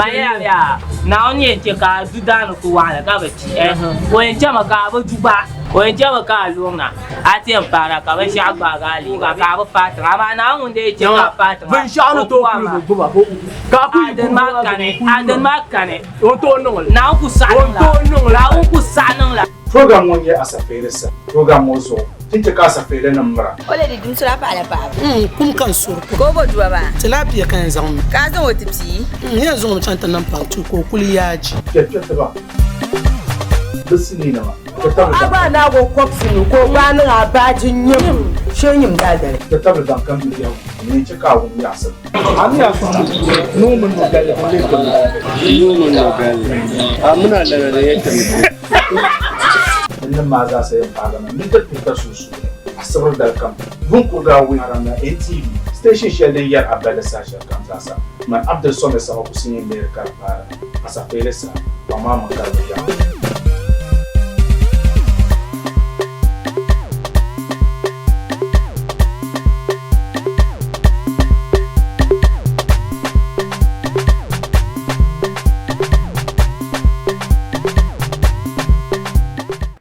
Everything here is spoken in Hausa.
ya na onye nche ka dudan ku wala ka bace wani jama ka ba juba wani jama ka luna atiyan fara ka ba sha gba gali ka ba fata amma na mun da yake ka fata ban sha no to ku ba ko ka ku adan makane on to no na ku sanan la ku sanan la program wonge asafere sa program mo so tinta ka asafere nan mara ole di dum sura pa ala pa kum kan sur ko bo duwa ba tilapia kan zan ka zan wata ti yanzu mu canta nan pantu ko kuli yaji ke ta ba bisini na ma aba na go kopsinu ko bani abajin yim shenyim dadare ta tabbata dan kan bidiyo ne ce ka wun ya sa ami ya no mun no galle amuna da yake nan ma za su yi fara nan min ta su asabar da kan bun ko ga wani rana ATV station shi da yar abdalla sashen kan zasa man abdul somesa ko sun yi mai karfa asafere sa ba ma mun karba ya